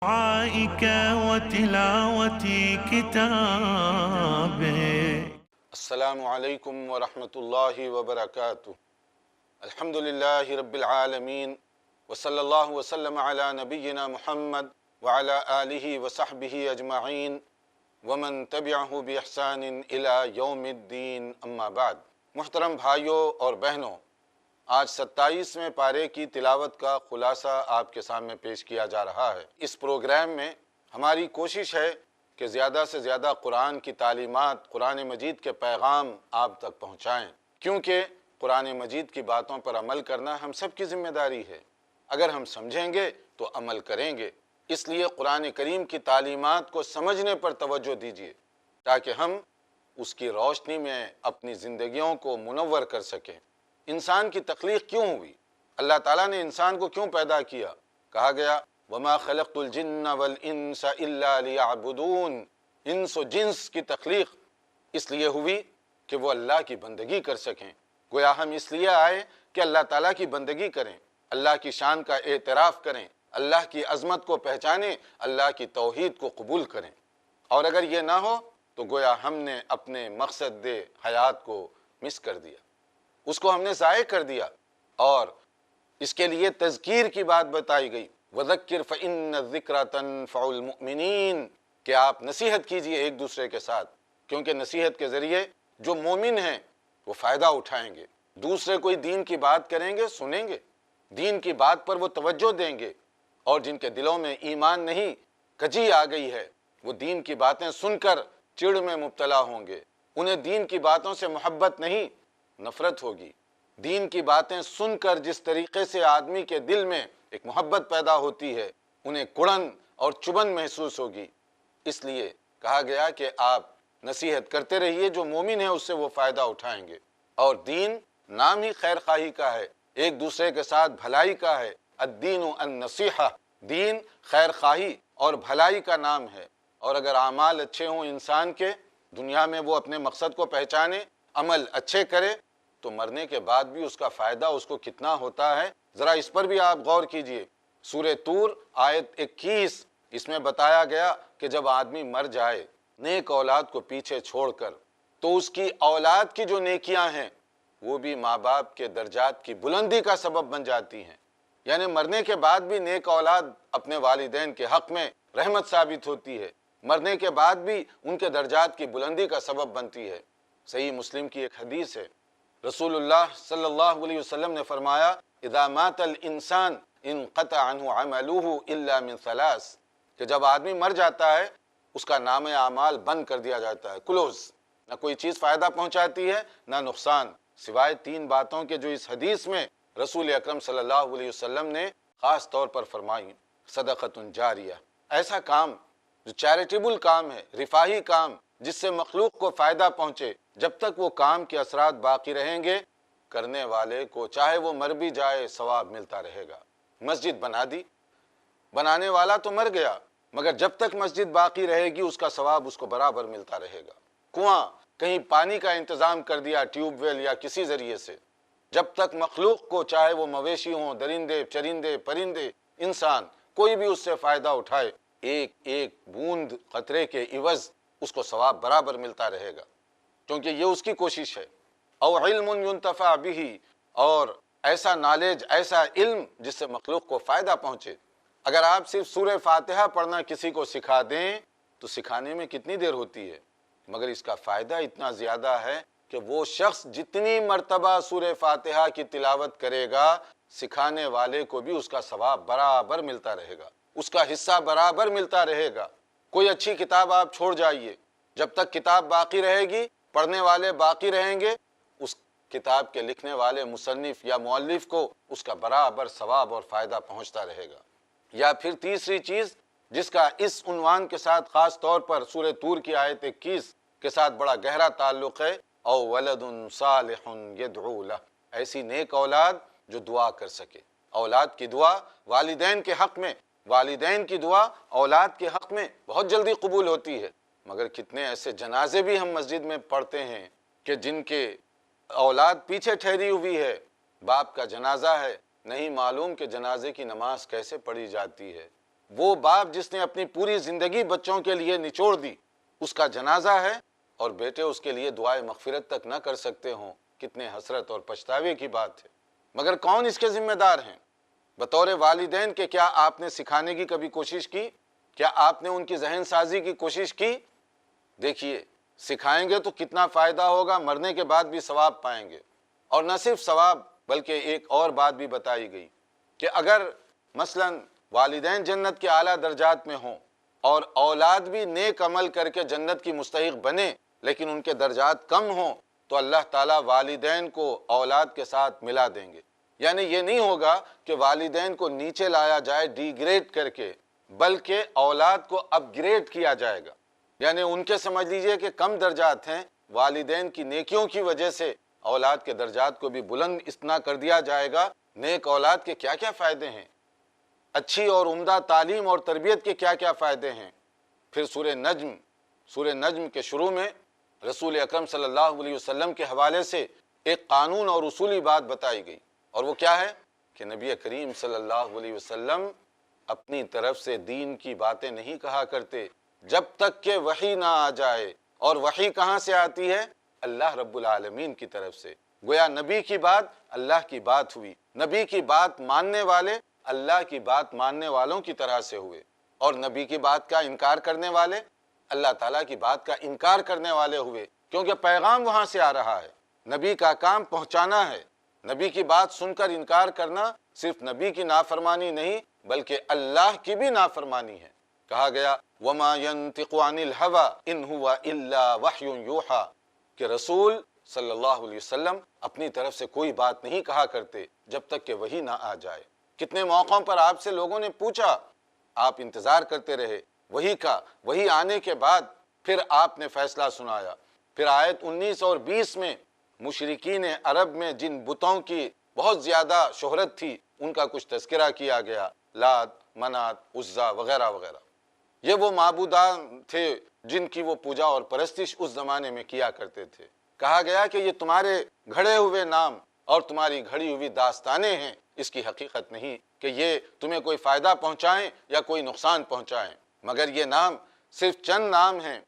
دعائك وتلاوة كتابك. السلام علیکم ورحمۃ اللہ وبرکاتہ۔ الحمد للہ رب العالمین وصلی اللہ وسلم علی نبینا محمد وعلی آلہ وصحبہ اجمعین ومن تبعہ بإحسان الی یوم الدین، اما بعد۔ محترم بھائیوں اور بہنوں، آج 27ویں پارے کی تلاوت کا خلاصہ آپ کے سامنے پیش کیا جا رہا ہے۔ اس پروگرام میں ہماری کوشش ہے کہ زیادہ سے زیادہ قرآن کی تعلیمات، قرآن مجید کے پیغام آپ تک پہنچائیں، کیونکہ قرآن مجید کی باتوں پر عمل کرنا ہم سب کی ذمہ داری ہے۔ اگر ہم سمجھیں گے تو عمل کریں گے، اس لیے قرآن کریم کی تعلیمات کو سمجھنے پر توجہ دیجیے تاکہ ہم اس کی روشنی میں اپنی زندگیوں کو منور کر سکیں۔ انسان کی تخلیق کیوں ہوئی؟ اللہ تعالیٰ نے انسان کو کیوں پیدا کیا؟ کہا گیا وَمَا خَلَقْتُ الْجِنَّ وَالْإِنسَ إِلَّا لِيَعْبُدُونَ۔ انس و جنس کی تخلیق اس لیے ہوئی کہ وہ اللہ کی بندگی کر سکیں۔ گویا ہم اس لیے آئے کہ اللہ تعالیٰ کی بندگی کریں، اللہ کی شان کا اعتراف کریں، اللہ کی عظمت کو پہچانیں، اللہ کی توحید کو قبول کریں۔ اور اگر یہ نہ ہو تو گویا ہم نے اپنے مقصد حیات کو مس کر دیا، اس کو ہم نے ضائع کر دیا۔ اور اس کے لیے تذکیر کی بات بتائی گئی، وَذَكِّرْ فَإِنَّ الذِّكْرَ تَنفَعُ الْمُؤْمِنِينَ، کہ آپ نصیحت کیجئے ایک دوسرے کے ساتھ، کیونکہ نصیحت کے ذریعے جو مومن ہیں وہ فائدہ اٹھائیں گے، دوسرے کوئی دین کی بات کریں گے، سنیں گے، دین کی بات پر وہ توجہ دیں گے، اور جن کے دلوں میں ایمان نہیں، کجی آ گئی ہے، وہ دین کی باتیں سن کر چڑ میں مبتلا ہوں گے، انہیں دین کی باتوں سے محبت نہیں، نفرت ہوگی۔ دین کی باتیں سن کر جس طریقے سے آدمی کے دل میں ایک محبت پیدا ہوتی ہے، انہیں کڑن اور چبن محسوس ہوگی۔ اس لیے کہا گیا کہ آپ نصیحت کرتے رہیے، جو مومن ہے اس سے وہ فائدہ اٹھائیں گے۔ اور دین نام ہی خیر خواہی کا ہے، ایک دوسرے کے ساتھ بھلائی کا ہے۔ الدین النصیحہ، دین خیر خواہی اور بھلائی کا نام ہے۔ اور اگر اعمال اچھے ہوں انسان کے، دنیا میں وہ اپنے مقصد کو پہچانے، عمل اچھے کرے، تو مرنے کے بعد بھی اس کا فائدہ اس کو کتنا ہوتا ہے، ذرا اس پر بھی آپ غور کیجئے۔ سورہ طور آیت 21، اس میں بتایا گیا کہ جب آدمی مر جائے نیک اولاد کو پیچھے چھوڑ کر، تو اس کی اولاد کی جو نیکیاں ہیں وہ بھی ماں باپ کے درجات کی بلندی کا سبب بن جاتی ہیں۔ یعنی مرنے کے بعد بھی نیک اولاد اپنے والدین کے حق میں رحمت ثابت ہوتی ہے، مرنے کے بعد بھی ان کے درجات کی بلندی کا سبب بنتی ہے۔ صحیح مسلم کی ایک حدیث ہے، رسول اللہ صلی اللہ علیہ وسلم نے فرمایا اذا مات الانسان انقطع عنہ عملہ الا من ثلاث، کہ جب آدمی مر جاتا ہے اس کا نام اعمال بند کر دیا جاتا ہے، کلوز، نہ کوئی چیز فائدہ پہنچاتی ہے نہ نقصان، سوائے 3 باتوں کے جو اس حدیث میں رسول اکرم صلی اللہ علیہ وسلم نے خاص طور پر فرمائی۔ صدقۃ جاریہ، ایسا کام جو چیریٹیبل کام ہے، رفاہی کام، جس سے مخلوق کو فائدہ پہنچے، جب تک وہ کام کے اثرات باقی رہیں گے، کرنے والے کو چاہے وہ مر بھی جائے ثواب ملتا رہے گا۔ مسجد بنا دی، بنانے والا تو مر گیا، مگر جب تک مسجد باقی رہے گی اس کا ثواب اس کو برابر ملتا رہے گا۔ کنواں، کہیں پانی کا انتظام کر دیا ٹیوب ویل یا کسی ذریعے سے، جب تک مخلوق کو چاہے وہ مویشی ہوں، درندے چرندے پرندے، انسان، کوئی بھی اس سے فائدہ اٹھائے، ایک ایک بوند قطرے کے عوض اس کو ثواب برابر ملتا رہے گا، کیونکہ یہ اس کی کوشش ہے۔ او علم ينتفع به، اور ایسا نالج، ایسا علم جس سے مخلوق کو فائدہ پہنچے۔ اگر آپ صرف سورہ فاتحہ پڑھنا کسی کو سکھا دیں تو سکھانے میں کتنی دیر ہوتی ہے، مگر اس کا فائدہ اتنا زیادہ ہے کہ وہ شخص جتنی مرتبہ سورہ فاتحہ کی تلاوت کرے گا، سکھانے والے کو بھی اس کا ثواب برابر ملتا رہے گا، اس کا حصہ برابر ملتا رہے گا۔ کوئی اچھی کتاب آپ چھوڑ جائیے، جب تک کتاب باقی رہے گی، پڑھنے والے باقی رہیں گے، اس کتاب کے لکھنے والے مصنف یا مؤلف کو اس کا برابر ثواب اور فائدہ پہنچتا رہے گا۔ یا پھر تیسری چیز جس کا اس عنوان کے ساتھ خاص طور پر سورہ طور کی آیت 21 کے ساتھ بڑا گہرا تعلق ہے، او ولد صالح یدعو لہ، ایسی نیک اولاد جو دعا کر سکے۔ اولاد کی دعا والدین کے حق میں، والدین کی دعا اولاد کے حق میں بہت جلدی قبول ہوتی ہے، مگر کتنے ایسے جنازے بھی ہم مسجد میں پڑھتے ہیں کہ جن کے اولاد پیچھے ٹھہری ہوئی ہے، باپ کا جنازہ ہے، نہیں معلوم کہ جنازے کی نماز کیسے پڑھی جاتی ہے، وہ باپ جس نے اپنی پوری زندگی بچوں کے لیے نچوڑ دی، اس کا جنازہ ہے اور بیٹے اس کے لیے دعائے مغفرت تک نہ کر سکتے ہوں، کتنے حسرت اور پچھتاوے کی بات ہے۔ مگر کون اس کے ذمہ دار ہیں؟ بطور والدین کے کیا آپ نے سکھانے کی کبھی کوشش کی؟ کیا آپ نے ان کی ذہن سازی کی کوشش کی؟ دیکھیے، سکھائیں گے تو کتنا فائدہ ہوگا، مرنے کے بعد بھی ثواب پائیں گے۔ اور نہ صرف ثواب بلکہ ایک اور بات بھی بتائی گئی کہ اگر مثلا والدین جنت کے اعلیٰ درجات میں ہوں اور اولاد بھی نیک عمل کر کے جنت کی مستحق بنے لیکن ان کے درجات کم ہوں تو اللہ تعالیٰ والدین کو اولاد کے ساتھ ملا دیں گے۔ یعنی یہ نہیں ہوگا کہ والدین کو نیچے لایا جائے ڈی گریڈ کر کے، بلکہ اولاد کو اپ گریڈ کیا جائے گا۔ یعنی ان کے سمجھ لیجئے کہ کم درجات ہیں، والدین کی نیکیوں کی وجہ سے اولاد کے درجات کو بھی بلند اتنا کر دیا جائے گا۔ نیک اولاد کے کیا کیا فائدے ہیں، اچھی اور عمدہ تعلیم اور تربیت کے کیا کیا فائدے ہیں۔ پھر سورہ نجم کے شروع میں رسول اکرم صلی اللہ علیہ وسلم کے حوالے سے ایک قانون اور اصولی بات بتائی گئی، اور وہ کیا ہے کہ نبی کریم صلی اللہ علیہ وسلم اپنی طرف سے دین کی باتیں نہیں کہا کرتے جب تک کہ وحی نہ آ جائے۔ اور وحی کہاں سے آتی ہے؟ اللہ رب العالمین کی طرف سے۔ گویا نبی کی بات اللہ کی بات ہوئی، نبی کی بات ماننے والے اللہ کی بات ماننے والوں کی طرح سے ہوئے، اور نبی کی بات کا انکار کرنے والے اللہ تعالیٰ کی بات کا انکار کرنے والے ہوئے، کیونکہ پیغام وہاں سے آ رہا ہے۔ نبی کا کام پہنچانا ہے۔ نبی کی بات سن کر انکار کرنا صرف نبی کی نافرمانی نہیں بلکہ اللہ کی بھی نافرمانی ہے۔ کہا گیا وَمَا يَنْتِقُ عَنِ الْهَوَىٰ إِنْ هُوَ إِلَّا وَحْيٌ يُوحَىٰ کہ رسول صلی اللہ علیہ وسلم اپنی طرف سے کوئی بات نہیں کہا کرتے جب تک کہ وحی نہ آ جائے۔ کتنے موقعوں پر آپ سے لوگوں نے پوچھا، آپ انتظار کرتے رہے وحی کا، وحی آنے کے بعد پھر آپ نے فیصلہ سنایا۔ پھر آیت 19 اور 20 میں مشرکین عرب میں جن بتوں کی بہت زیادہ شہرت تھی ان کا کچھ تذکرہ کیا گیا، لات، منات، عزا وغیرہ وغیرہ۔ یہ وہ معبودان تھے جن کی وہ پوجا اور پرستش اس زمانے میں کیا کرتے تھے۔ کہا گیا کہ یہ تمہارے گھڑے ہوئے نام اور تمہاری گھڑی ہوئی داستانیں ہیں، اس کی حقیقت نہیں کہ یہ تمہیں کوئی فائدہ پہنچائیں یا کوئی نقصان پہنچائیں، مگر یہ نام صرف چند نام ہیں۔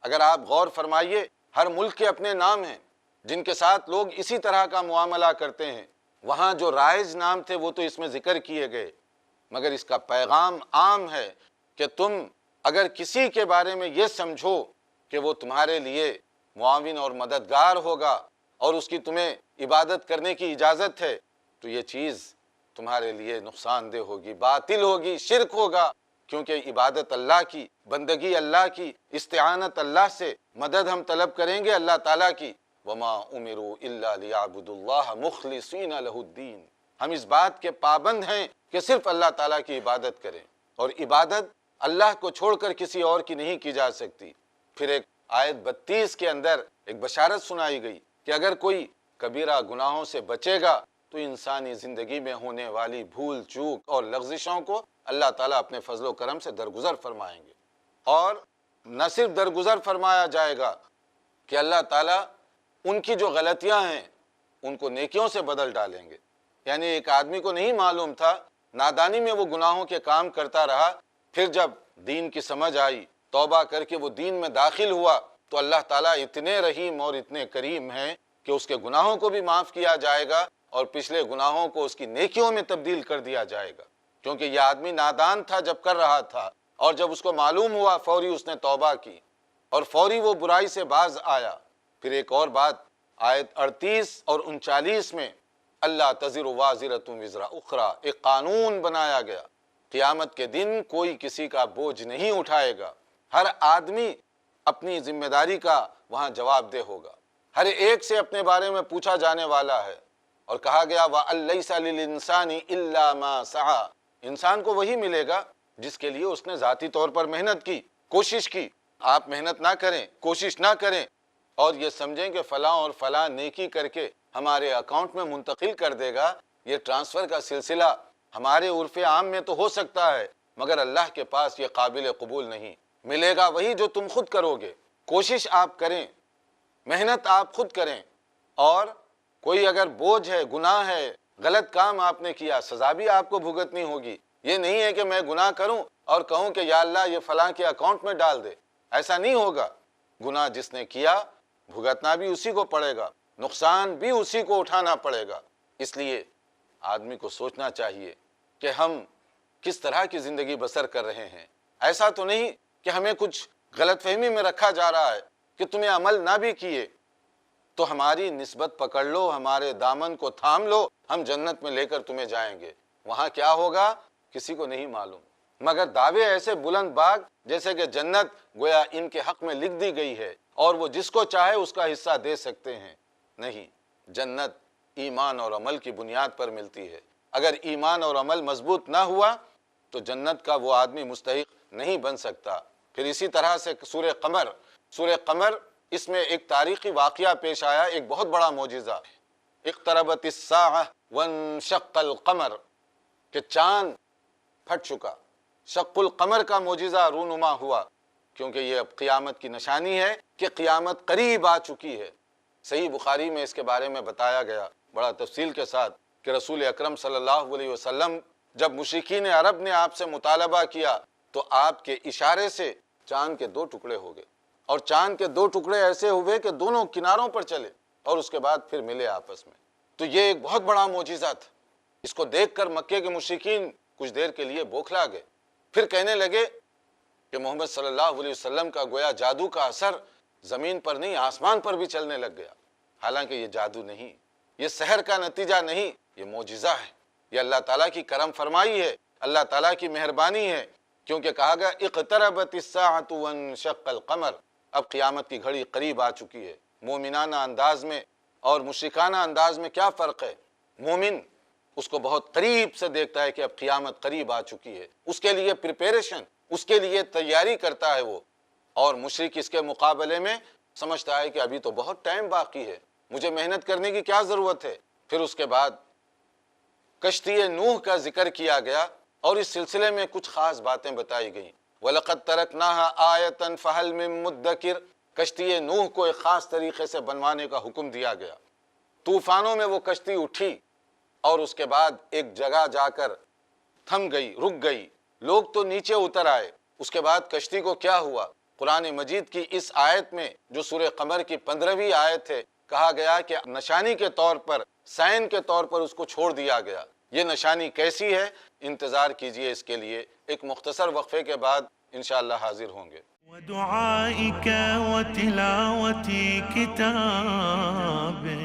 اگر آپ غور فرمائیے، ہر ملک کے اپنے نام ہیں جن کے ساتھ لوگ اسی طرح کا معاملہ کرتے ہیں۔ وہاں جو رائج نام تھے وہ تو اس میں ذکر کیے گئے، مگر اس کا پیغام عام ہے کہ تم اگر کسی کے بارے میں یہ سمجھو کہ وہ تمہارے لیے معاون اور مددگار ہوگا اور اس کی تمہیں عبادت کرنے کی اجازت ہے تو یہ چیز تمہارے لیے نقصان دہ ہوگی، باطل ہوگی، شرک ہوگا، کیونکہ عبادت اللہ کی، بندگی اللہ کی، استعانت اللہ سے، مدد ہم طلب کریں گے اللہ تعالیٰ کی۔ وَمَا أُمِرُوا إِلَّا لِيَعْبُدُوا اللَّهَ مُخْلِصِينَ لَهُ الدِّينَ ہم اس بات کے پابند ہیں کہ صرف اللہ تعالیٰ کی عبادت کریں، اور عبادت اللہ کو چھوڑ کر کسی اور کی نہیں کی جا سکتی۔ پھر ایک آیت 32 کے اندر ایک بشارت سنائی گئی کہ اگر کوئی کبیرہ گناہوں سے بچے گا تو انسانی زندگی میں ہونے والی بھول چوک اور لغزشوں کو اللہ تعالیٰ اپنے فضل و کرم سے درگزر فرمائیں گے، اور نہ صرف درگزر فرمایا جائے گا کہ اللہ تعالیٰ ان کی جو غلطیاں ہیں ان کو نیکیوں سے بدل ڈالیں گے۔ یعنی ایک آدمی کو نہیں معلوم تھا، نادانی میں وہ گناہوں کے کام کرتا رہا، پھر جب دین کی سمجھ آئی، توبہ کر کے وہ دین میں داخل ہوا تو اللہ تعالیٰ اتنے رحیم اور اتنے کریم ہیں کہ اس کے گناہوں کو بھی معاف کیا جائے گا اور پچھلے گناہوں کو اس کی نیکیوں میں تبدیل کر دیا جائے گا، کیونکہ یہ آدمی نادان تھا جب کر رہا تھا، اور جب اس کو معلوم ہوا فوری اس نے توبہ کی اور فوری وہ برائی سے باز آیا۔ پھر ایک اور بات آیت 38 اور 39 میں اللہ تزر وازرۃ وزر اخری ایک قانون بنایا گیا، قیامت کے دن کوئی کسی کا بوجھ نہیں اٹھائے گا، ہر آدمی اپنی ذمہ داری کا وہاں جواب دہ ہوگا، ہر ایک سے اپنے بارے میں پوچھا جانے والا ہے۔ اور کہا گیا وَأَن لَيْسَ لِلْإِنسَانِ إِلَّا مَا سَعَىٰ انسان کو وہی ملے گا جس کے لیے اس نے ذاتی طور پر محنت کی، کوشش کی۔ آپ محنت نہ کریں، کوشش نہ کریں اور یہ سمجھیں کہ فلاں اور فلاں نیکی کر کے ہمارے اکاؤنٹ میں منتقل کر دے گا، یہ ٹرانسفر کا سلسلہ ہمارے عرف عام میں تو ہو سکتا ہے مگر اللہ کے پاس یہ قابل قبول نہیں۔ ملے گا وہی جو تم خود کرو گے، کوشش آپ کریں، محنت آپ خود کریں، اور کوئی اگر بوجھ ہے، گناہ ہے، غلط کام آپ نے کیا، سزا بھی آپ کو بھگتنی ہوگی۔ یہ نہیں ہے کہ میں گناہ کروں اور کہوں کہ یا اللہ یہ فلاں کے اکاؤنٹ میں ڈال دے، ایسا نہیں ہوگا۔ گناہ جس نے کیا بھگتنا بھی اسی کو پڑے گا، نقصان بھی اسی کو اٹھانا پڑے گا۔ اس لیے آدمی کو سوچنا چاہیے کہ ہم کس طرح کی زندگی بسر کر رہے ہیں۔ ایسا تو نہیں کہ ہمیں کچھ غلط فہمی میں رکھا جا رہا ہے کہ تمہیں عمل نہ بھی کیے تو ہماری نسبت پکڑ لو، ہمارے دامن کو تھام لو، ہم جنت میں لے کر تمہیں جائیں گے۔ وہاں کیا ہوگا کسی کو نہیں معلوم، مگر دعوے ایسے بلند باغ جیسے کہ جنت گویا ان کے حق میں لکھ دی گئی ہے اور وہ جس کو چاہے اس کا حصہ دے سکتے ہیں۔ نہیں، جنت ایمان اور عمل کی بنیاد پر ملتی ہے۔ اگر ایمان اور عمل مضبوط نہ ہوا تو جنت کا وہ آدمی مستحق نہیں بن سکتا۔ پھر اسی طرح سے سورہ قمر، اس میں ایک تاریخی واقعہ پیش آیا، ایک بہت بڑا معجزہ، اقتربت الساعہ وانشق القمر، کہ چاند پھٹ چکا، شق القمر کا معجزہ رونما ہوا، کیونکہ یہ اب قیامت کی نشانی ہے کہ قیامت قریب آ چکی ہے۔ صحیح بخاری میں اس کے بارے میں بتایا گیا بڑا تفصیل کے ساتھ کہ رسول اکرم صلی اللہ علیہ وسلم جب مشرکین عرب نے آپ سے مطالبہ کیا تو آپ کے اشارے سے چاند کے 2 ٹکڑے ہو گئے، اور چاند کے 2 ٹکڑے ایسے ہوئے کہ دونوں کناروں پر چلے اور اس کے بعد پھر ملے آپس میں۔ تو یہ ایک بہت بڑا معجزہ تھا۔ اس کو دیکھ کر مکے کے مشرکین کچھ دیر کے لیے بوکھلا گئے، پھر کہنے لگے کہ محمد صلی اللہ علیہ وسلم کا گویا جادو کا اثر زمین پر نہیں آسمان پر بھی چلنے لگ گیا۔ حالانکہ یہ جادو نہیں، یہ سحر کا نتیجہ نہیں، یہ معجزہ ہے، یہ اللہ تعالیٰ کی کرم فرمائی ہے، اللہ تعالیٰ کی مہربانی ہے، کیونکہ کہا گیا اقتربت الساعۃ وانشق القمر، اب قیامت کی گھڑی قریب آ چکی ہے۔ مومنانہ انداز میں اور مشرکانہ انداز میں کیا فرق ہے؟ مومن اس کو بہت قریب سے دیکھتا ہے کہ اب قیامت قریب آ چکی ہے، اس کے لیے پریپریشن، اس کے لیے تیاری کرتا ہے وہ، اور مشرک اس کے مقابلے میں سمجھتا ہے کہ ابھی تو بہت ٹائم باقی ہے، مجھے محنت کرنے کی کیا ضرورت ہے۔ پھر اس کے بعد کشتی نوح کا ذکر کیا گیا اور اس سلسلے میں کچھ خاص باتیں بتائی گئیں۔ وَلَقَدْ تَرَكْنَاهَا آیَةً فَهَلْ مِن مُدَّکِرٍ، کشتی نوح کو ایک خاص طریقے سے بنوانے کا حکم دیا گیا۔ طوفانوں میں وہ کشتی اٹھی اور اس کے بعد ایک جگہ جا کر تھم گئی، رک گئی، لوگ تو نیچے اتر آئے۔ اس کے بعد کشتی کو کیا ہوا؟ قرآن مجید کی اس آیت میں جو سورہ قمر کی 15ویں آیت ہے، کہا گیا کہ نشانی کے طور پر، سائن کے طور پر اس کو چھوڑ دیا گیا۔ یہ نشانی کیسی ہے؟ انتظار کیجئے اس کے لیے، ایک مختصر وقفے کے بعد انشاءاللہ حاضر ہوں گے۔ ودعائك وتلاوة كتابه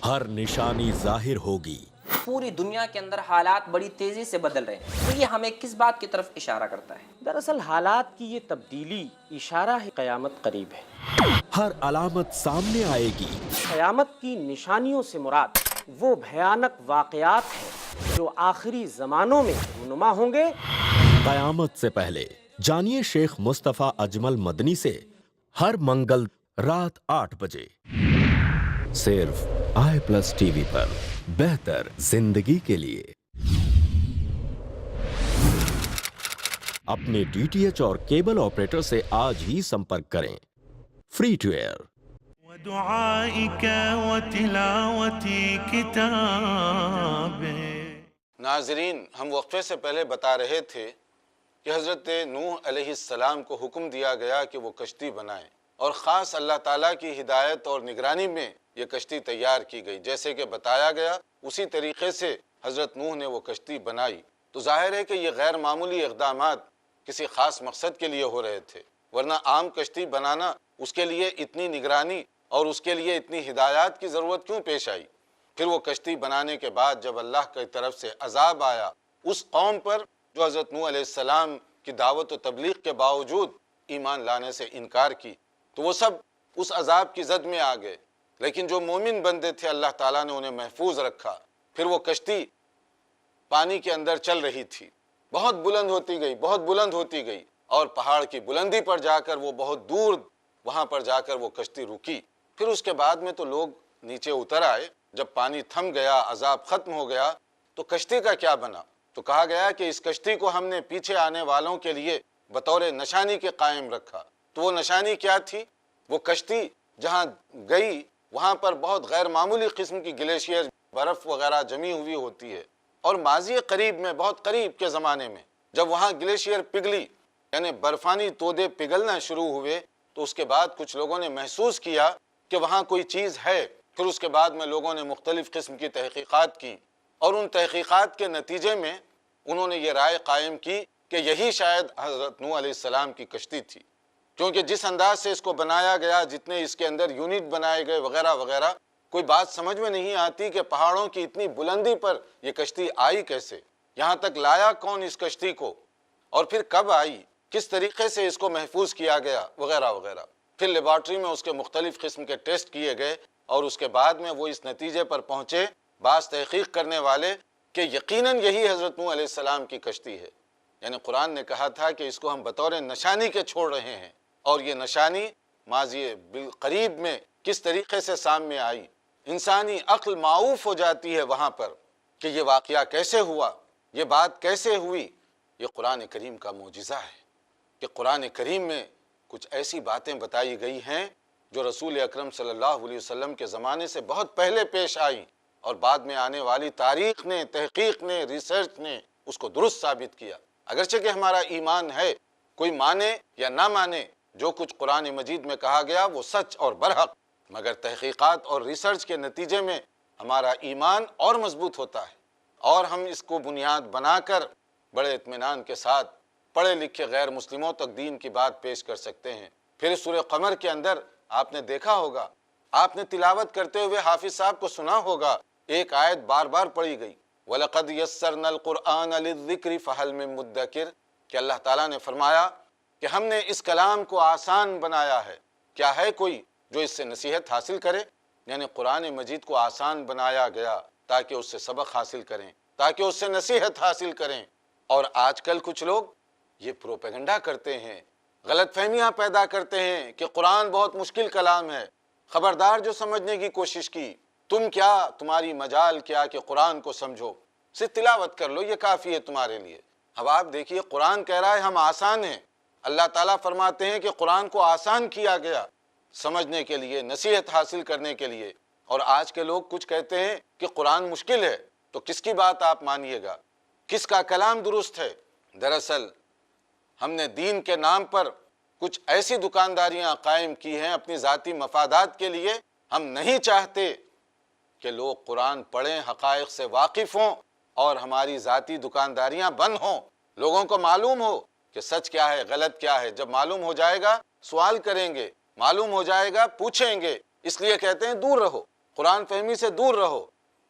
ہر نشانی ظاہر ہوگی۔ پوری دنیا کے اندر حالات بڑی تیزی سے بدل رہے ہیں، تو یہ ہمیں کس بات کی طرف اشارہ کرتا ہے؟ دراصل حالات کی یہ تبدیلی اشارہ ہے قیامت قریب ہے۔ ہر علامت سامنے آئے گی۔ قیامت کی نشانیوں سے مراد وہ بھیانک واقعات ہیں جو آخری زمانوں میں رونما ہوں گے۔ قیامت سے پہلے جانیے شیخ مصطفیٰ اجمل مدنی سے ہر منگل رات 8 بجے صرف i+ ٹی وی پر، بہتر زندگی کے لیے۔ اپنے DTH اور کیبل آپریٹر سے آج ہی سمپرک کریں۔ Free to air. ودعائك وتلاوة كتابه۔ ناظرین، ہم وقفے سے پہلے بتا رہے تھے کہ حضرت نوح علیہ السلام کو حکم دیا گیا کہ وہ کشتی بنائیں، اور خاص اللہ تعالیٰ کی ہدایت اور نگرانی میں یہ کشتی تیار کی گئی، جیسے کہ بتایا گیا اسی طریقے سے حضرت نوح نے وہ کشتی بنائی۔ تو ظاہر ہے کہ یہ غیر معمولی اقدامات کسی خاص مقصد کے لیے ہو رہے تھے، ورنہ عام کشتی بنانا اس کے لیے اتنی نگرانی اور اس کے لیے اتنی ہدایات کی ضرورت کیوں پیش آئی؟ پھر وہ کشتی بنانے کے بعد جب اللہ کی طرف سے عذاب آیا اس قوم پر جو حضرت نوح علیہ السلام کی دعوت و تبلیغ کے باوجود ایمان لانے سے انکار کی، تو وہ سب اس عذاب کی زد میں آ گئے، لیکن جو مومن بندے تھے اللہ تعالیٰ نے انہیں محفوظ رکھا۔ پھر وہ کشتی پانی کے اندر چل رہی تھی، بہت بلند ہوتی گئی، بہت بلند ہوتی گئی، اور پہاڑ کی بلندی پر جا کر وہ بہت دور وہاں پر جا کر وہ کشتی رکی۔ پھر اس کے بعد میں تو لوگ نیچے اتر آئے، جب پانی تھم گیا، عذاب ختم ہو گیا، تو کشتی کا کیا بنا؟ تو کہا گیا کہ اس کشتی کو ہم نے پیچھے آنے والوں کے لیے بطور نشانی کے قائم رکھا۔ تو وہ نشانی کیا تھی؟ وہ کشتی جہاں گئی وہاں پر بہت غیر معمولی قسم کی گلیشیئر برف وغیرہ جمی ہوئی ہوتی ہے، اور ماضی قریب میں، بہت قریب کے زمانے میں جب وہاں گلیشیئر پگھلی، یعنی برفانی تودے پگھلنا شروع ہوئے، تو اس کے بعد کچھ لوگوں نے محسوس کیا کہ وہاں کوئی چیز ہے۔ پھر اس کے بعد میں لوگوں نے مختلف قسم کی تحقیقات کی، اور ان تحقیقات کے نتیجے میں انہوں نے یہ رائے قائم کی کہ یہی شاید حضرت نوح علیہ السلام کی کشتی تھی، کیونکہ جس انداز سے اس کو بنایا گیا، جتنے اس کے اندر یونٹ بنائے گئے وغیرہ وغیرہ، کوئی بات سمجھ میں نہیں آتی کہ پہاڑوں کی اتنی بلندی پر یہ کشتی آئی کیسے، یہاں تک لایا کون اس کشتی کو، اور پھر کب آئی، کس طریقے سے اس کو محفوظ کیا گیا وغیرہ وغیرہ۔ پھر لیبارٹری میں اس کے مختلف قسم کے ٹیسٹ کیے گئے، اور اس کے بعد میں وہ اس نتیجے پر پہنچے بعض تحقیق کرنے والے کہ یقیناً یہی حضرت نوح علیہ السلام کی کشتی ہے۔ یعنی قرآن نے کہا تھا کہ اس کو ہم بطور نشانی کے چھوڑ رہے ہیں، اور یہ نشانی ماضی بالقریب میں کس طریقے سے سامنے آئی، انسانی عقل معوف ہو جاتی ہے وہاں پر کہ یہ واقعہ کیسے ہوا، یہ بات کیسے ہوئی۔ یہ قرآن کریم کا معجزہ ہے کہ قرآن کریم میں کچھ ایسی باتیں بتائی گئی ہیں جو رسول اکرم صلی اللہ علیہ وسلم کے زمانے سے بہت پہلے پیش آئی، اور بعد میں آنے والی تاریخ نے، تحقیق نے، ریسرچ نے اس کو درست ثابت کیا۔ اگرچہ کہ ہمارا ایمان ہے، کوئی مانے یا نہ مانے، جو کچھ قرآن مجید میں کہا گیا وہ سچ اور برحق، مگر تحقیقات اور ریسرچ کے نتیجے میں ہمارا ایمان اور مضبوط ہوتا ہے، اور ہم اس کو بنیاد بنا کر بڑے اطمینان کے ساتھ پڑھے لکھے غیر مسلموں تک دین کی بات پیش کر سکتے ہیں۔ پھر سورہ قمر کے اندر آپ نے دیکھا ہوگا، آپ نے تلاوت کرتے ہوئے حافظ صاحب کو سنا ہوگا، ایک آیت بار بار پڑھی گئی، وَلَقَدْ يَسَّرْنَا الْقُرْآنَ لِلذِّكْرِ فَهَلْ مِن مُدَّكِرٍ، کہ اللہ تعالیٰ نے فرمایا کہ ہم نے اس کلام کو آسان بنایا ہے، کیا ہے کوئی جو اس سے نصیحت حاصل کرے؟ یعنی قرآن مجید کو آسان بنایا گیا تاکہ اس سے سبق حاصل کریں، تاکہ اس سے نصیحت حاصل کریں۔ اور آج کل کچھ لوگ یہ پروپیگنڈا کرتے ہیں، غلط فہمیاں پیدا کرتے ہیں کہ قرآن بہت مشکل کلام ہے، خبردار جو سمجھنے کی کوشش کی، تم کیا، تمہاری مجال کیا کہ قرآن کو سمجھو، صرف تلاوت کر لو، یہ کافی ہے تمہارے لیے۔ اب آپ دیکھیے قرآن کہہ رہا ہے ہم آسان ہیں، اللہ تعالیٰ فرماتے ہیں کہ قرآن کو آسان کیا گیا سمجھنے کے لیے، نصیحت حاصل کرنے کے لیے، اور آج کے لوگ کچھ کہتے ہیں کہ قرآن مشکل ہے، تو کس کی بات آپ مانیے گا، کس کا کلام درست ہے؟ دراصل ہم نے دین کے نام پر کچھ ایسی دکانداریاں قائم کی ہیں اپنی ذاتی مفادات کے لیے۔ ہم نہیں چاہتے کہ لوگ قرآن پڑھیں، حقائق سے واقف ہوں، اور ہماری ذاتی دکانداریاں بند ہوں، لوگوں کو معلوم ہو کہ سچ کیا ہے، غلط کیا ہے۔ جب معلوم ہو جائے گا سوال کریں گے، معلوم ہو جائے گا پوچھیں گے۔ اس لیے کہتے ہیں دور رہو، قرآن فہمی سے دور رہو۔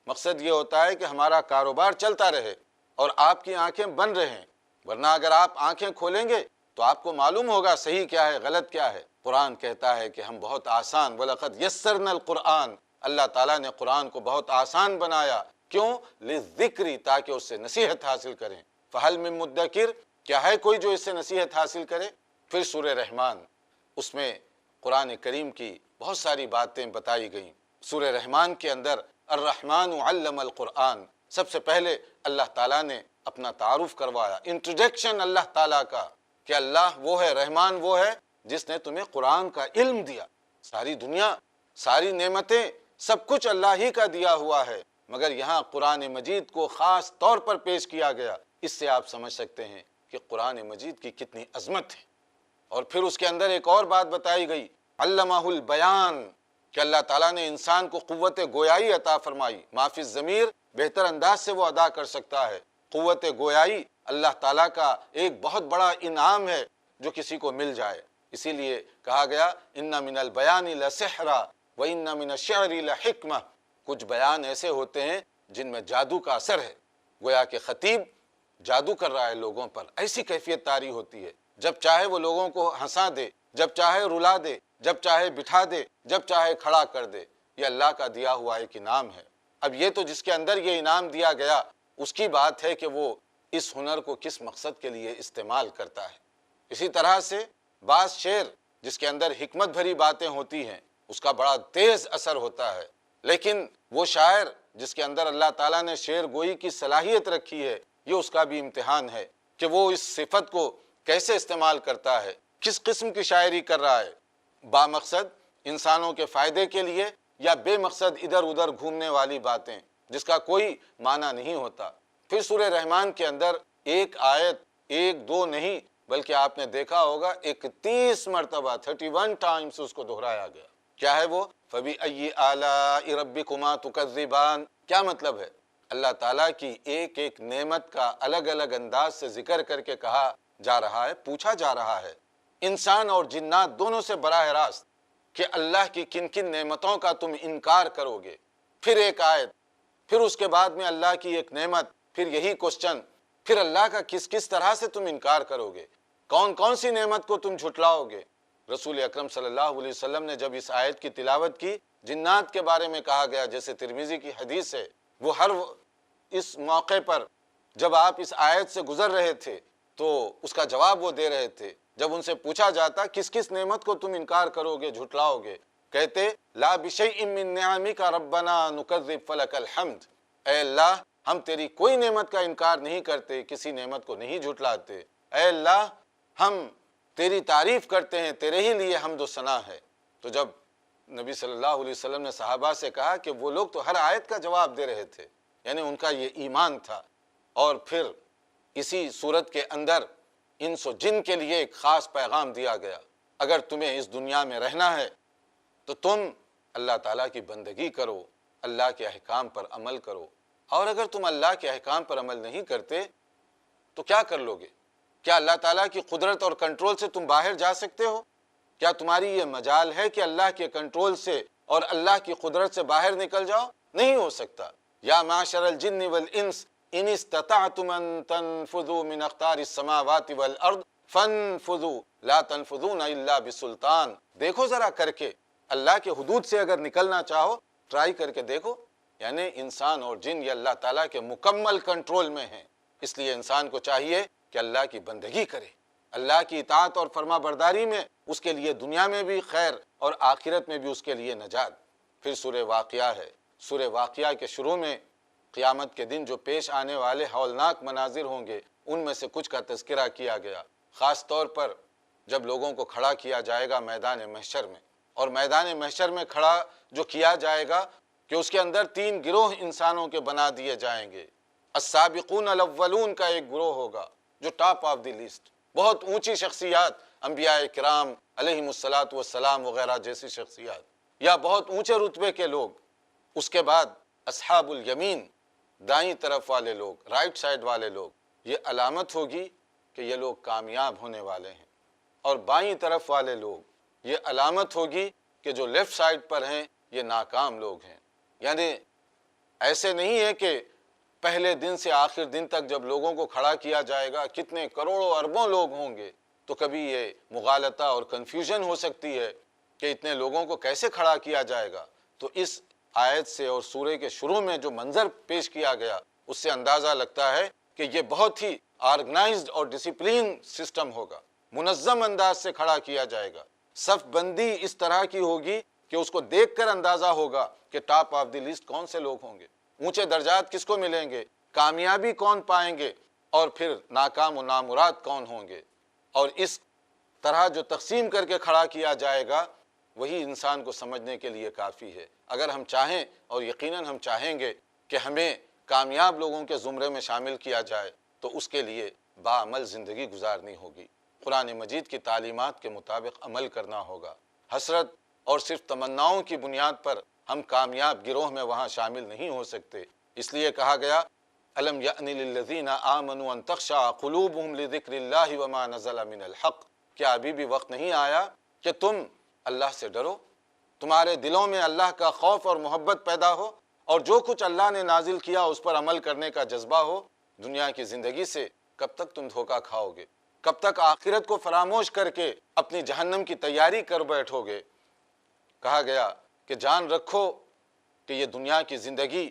مقصد یہ ہوتا ہے کہ ہمارا کاروبار چلتا رہے اور آپ کی آنکھیں بند رہیں، ورنہ اگر آپ آنکھیں کھولیں گے تو آپ کو معلوم ہوگا صحیح کیا ہے، غلط کیا ہے۔ قرآن کہتا ہے کہ ہم بہت آسان، وَلَقَدْ يَسَّرْنَا الْقُرْآنَ، اللہ تعالیٰ نے قرآن کو بہت آسان بنایا، کیوں؟ لِلذِّكْرِ، تاکہ اس سے نصیحت حاصل کریں۔ فَهَلْ مِن مُدَّكِرٍ، کیا ہے کوئی جو اس سے نصیحت حاصل کرے؟ پھر سورہ رحمان، اس میں قرآن کریم کی بہت ساری باتیں بتائی گئیں۔ سورہ رحمان کے اندر الرحمن علم القرآن، سب سے پہلے اللہ تعالیٰ نے اپنا تعارف کروایا، انٹروڈکشن اللہ تعالیٰ کا، کہ اللہ وہ ہے، رحمان وہ ہے جس نے تمہیں قرآن کا علم دیا۔ ساری دنیا، ساری نعمتیں، سب کچھ اللہ ہی کا دیا ہوا ہے، مگر یہاں قرآن مجید کو خاص طور پر پیش کیا گیا۔ اس سے آپ سمجھ سکتے ہیں کہ قرآن مجید کی کتنی عظمت ہے۔ اور پھر اس کے اندر ایک اور بات بتائی گئی، علمہ البیان، کہ اللہ تعالیٰ نے انسان کو قوت گویائی عطا فرمائی، ما فی الضمیر، بہتر انداز سے وہ ادا کر سکتا ہے۔ قوت گویائی اللہ تعالیٰ کا ایک بہت بڑا انعام ہے جو کسی کو مل جائے، اسی لیے کہا گیا ان من البیان لسحرا وان من الشعر لحکمہ، کچھ بیان ایسے ہوتے ہیں جن میں جادو کا اثر ہے، گویا کہ خطیب جادو کر رہا ہے لوگوں پر، ایسی کیفیت طاری ہوتی ہے، جب چاہے وہ لوگوں کو ہنسا دے، جب چاہے رلا دے، جب چاہے بٹھا دے، جب چاہے کھڑا کر دے، یہ اللہ کا دیا ہوا ایک انعام ہے۔ اب یہ تو جس کے اندر یہ انعام دیا گیا اس کی بات ہے کہ وہ اس ہنر کو کس مقصد کے لیے استعمال کرتا ہے۔ اسی طرح سے بعض شعر جس کے اندر حکمت بھری باتیں ہوتی ہیں اس کا بڑا تیز اثر ہوتا ہے، لیکن وہ شاعر جس کے اندر اللہ تعالیٰ نے شعر گوئی کی صلاحیت رکھی ہے، یہ اس کا بھی امتحان ہے کہ وہ اس صفت کو کیسے استعمال کرتا ہے، کس قسم کی شاعری کر رہا ہے، با مقصد انسانوں کے فائدے کے لیے یا بے مقصد ادھر ادھر گھومنے والی باتیں جس کا کوئی معنی نہیں ہوتا۔ پھر سورہ رحمان کے اندر ایک آیت، ایک دو نہیں بلکہ آپ نے دیکھا ہوگا 31 مرتبہ 31 ٹائمز اس کو دہرایا گیا۔ کیا ہے وہ؟ فَبِأَيِّ آلَاءِ رَبِّكُمَا تُكَذِّبَانِ، کیا مطلب ہے؟ اللہ تعالیٰ کی ایک ایک نعمت کا الگ الگ انداز سے ذکر کر کے کہا جا رہا ہے، پوچھا جا رہا ہے انسان اور جنات دونوں سے براہ راست کہ اللہ کی کن کن نعمتوں کا تم انکار کرو گے۔ پھر ایک آیت، پھر اس کے بعد میں اللہ کی ایک نعمت، پھر یہی کوسچن، پھر اللہ کا کس کس طرح سے تم انکار کرو گے، کون کون سی نعمت کو تم جھٹلاؤ گے۔ رسول اکرم صلی اللہ علیہ وسلم نے جب اس آیت کی تلاوت کی، جنات کے بارے میں کہا گیا، جیسے ترمذی کی حدیث ہے، وہ ہر اس موقع پر جب آپ اس آیت سے گزر رہے تھے تو اس کا جواب وہ دے رہے تھے۔ جب ان سے پوچھا جاتا کس کس نعمت کو تم انکار کرو گے، جھٹلاؤ گے، کہتے لا بشیء من نعمک ربنا نکذب فلک الحمد، اے اللہ ہم تیری کوئی نعمت کا انکار نہیں کرتے، کسی نعمت کو نہیں جھٹلاتے، اے اللہ ہم تیری تعریف کرتے ہیں، تیرے ہی لیے حمد و ثنا ہے۔ تو جب نبی صلی اللہ علیہ وسلم نے صحابہ سے کہا کہ وہ لوگ تو ہر آیت کا جواب دے رہے تھے، یعنی ان کا یہ ایمان تھا۔ اور پھر اسی صورت کے اندر انس و جن کے لیے ایک خاص پیغام دیا گیا، اگر تمہیں اس دنیا میں رہنا ہے تو تم اللہ تعالیٰ کی بندگی کرو، اللہ کے احکام پر عمل کرو، اور اگر تم اللہ کے احکام پر عمل نہیں کرتے تو کیا کر لو گے؟ کیا اللہ تعالیٰ کی قدرت اور کنٹرول سے تم باہر جا سکتے ہو؟ کیا تمہاری یہ مجال ہے کہ اللہ کے کنٹرول سے اور اللہ کی قدرت سے باہر نکل جاؤ؟ نہیں ہو سکتا۔ یا معشر الجن والانس ان استطعتم ان تنفذوا من اقطار السماوات والارض فانفذوا لا تنفذون الا بسلطان، دیکھو ذرا کر کے، اللہ کے حدود سے اگر نکلنا چاہو ٹرائی کر کے دیکھو۔ یعنی انسان اور جن یہ اللہ تعالیٰ کے مکمل کنٹرول میں ہیں، اس لیے انسان کو چاہیے کہ اللہ کی بندگی کرے، اللہ کی اطاعت اور فرما برداری میں اس کے لیے دنیا میں بھی خیر اور آخرت میں بھی اس کے لیے نجات۔ پھر سورہ واقعہ ہے، سورہ واقعہ کے شروع میں قیامت کے دن جو پیش آنے والے ہولناک مناظر ہوں گے ان میں سے کچھ کا تذکرہ کیا گیا، خاص طور پر جب لوگوں کو کھڑا کیا جائے گا میدان محشر میں، اور میدان محشر میں کھڑا جو کیا جائے گا کہ اس کے اندر 3 گروہ انسانوں کے بنا دیے جائیں گے۔ السابقون الاولون کا ایک گروہ ہوگا جو ٹاپ آف دی لسٹ، بہت اونچی شخصیات، انبیاء کرام علیہم الصلاۃ والسلام وغیرہ جیسی شخصیات، یا بہت اونچے رتبے کے لوگ۔ اس کے بعد اصحاب الیمین، دائیں طرف والے لوگ، رائٹ سائڈ والے لوگ، یہ علامت ہوگی کہ یہ لوگ کامیاب ہونے والے ہیں۔ اور بائیں طرف والے لوگ، یہ علامت ہوگی کہ جو لیفٹ سائڈ پر ہیں یہ ناکام لوگ ہیں۔ یعنی ایسے نہیں ہے کہ پہلے دن سے آخر دن تک جب لوگوں کو کھڑا کیا جائے گا کتنے کروڑوں اربوں لوگ ہوں گے تو کبھی یہ مغالطہ اور کنفیوژن ہو سکتی ہے کہ اتنے لوگوں کو کیسے کھڑا کیا جائے گا۔ تو اس آیت سے اور سورہ کے شروع میں جو منظر پیش کیا گیا اس سے اندازہ لگتا ہے کہ یہ بہت ہی آرگنائزڈ اور ڈسپلین سسٹم ہوگا، منظم انداز سے کھڑا کیا جائے گا، صف بندی اس طرح کی ہوگی کہ اس کو دیکھ کر اندازہ ہوگا کہ ٹاپ آف دی لسٹ کون سے لوگ ہوں گے، اونچے درجات کس کو ملیں گے، کامیابی کون پائیں گے، اور پھر ناکام و نامراد کون ہوں گے۔ اور اس طرح جو تقسیم کر کے کھڑا کیا جائے گا وہی انسان کو سمجھنے کے لیے کافی ہے۔ اگر ہم چاہیں، اور یقیناً ہم چاہیں گے کہ ہمیں کامیاب لوگوں کے زمرے میں شامل کیا جائے، تو اس کے لیے باعمل زندگی گزارنی ہوگی، قرآن مجید کی تعلیمات کے مطابق عمل کرنا ہوگا۔ حسرت اور صرف تمناؤں کی بنیاد پر ہم کامیاب گروہ میں وہاں شامل نہیں ہو سکتے، اس لیے کہا گیا الم یأن للذین آمنوا ان تخشع قلوبہم لذکر اللہ وما نزل من الحق، کیا ابھی بھی وقت نہیں آیا کہ تم اللہ سے ڈرو، تمہارے دلوں میں اللہ کا خوف اور محبت پیدا ہو، اور جو کچھ اللہ نے نازل کیا اس پر عمل کرنے کا جذبہ ہو۔ دنیا کی زندگی سے کب تک تم دھوکہ کھاؤ گے؟ کب تک آخرت کو فراموش کر کے اپنی جہنم کی تیاری کر بیٹھو گے؟ کہا گیا کہ جان رکھو کہ یہ دنیا کی زندگی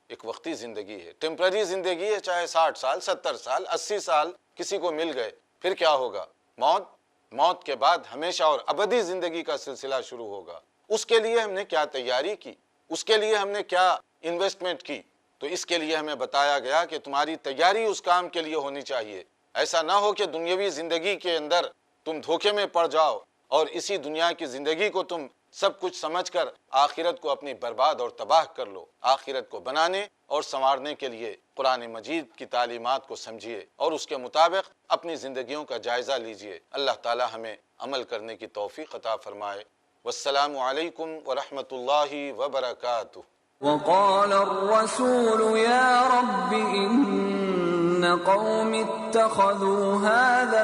ایک وقتی زندگی ہے، ٹیمپرری زندگی ہے، چاہے 60 سال 70 سال 80 سال کسی کو مل گئے، پھر کیا ہوگا؟ موت کے بعد ہمیشہ اور ابدی زندگی کا سلسلہ شروع ہوگا۔ اس کے لیے ہم نے کیا تیاری کی، اس کے لیے ہم نے کیا انویسٹمنٹ کی؟ تو اس کے لیے ہمیں بتایا گیا کہ تمہاری تیاری اس کام کے لیے ہونی چاہیے۔ ایسا نہ ہو کہ دنیاوی زندگی کے اندر تم دھوکے میں پڑ جاؤ اور اسی دنیا کی زندگی کو تم سب کچھ سمجھ کر آخرت کو اپنی برباد اور تباہ کر لو۔ آخرت کو بنانے اور سنوارنے کے لیے قرآن مجید کی تعلیمات کو سمجھیے اور اس کے مطابق اپنی زندگیوں کا جائزہ لیجیے۔ اللہ تعالی ہمیں عمل کرنے کی توفیق عطا فرمائے۔ والسلام علیکم ورحمۃ اللہ وبرکاتہ۔ وقال الرسول يا رب إن قوم اتخذوا هذا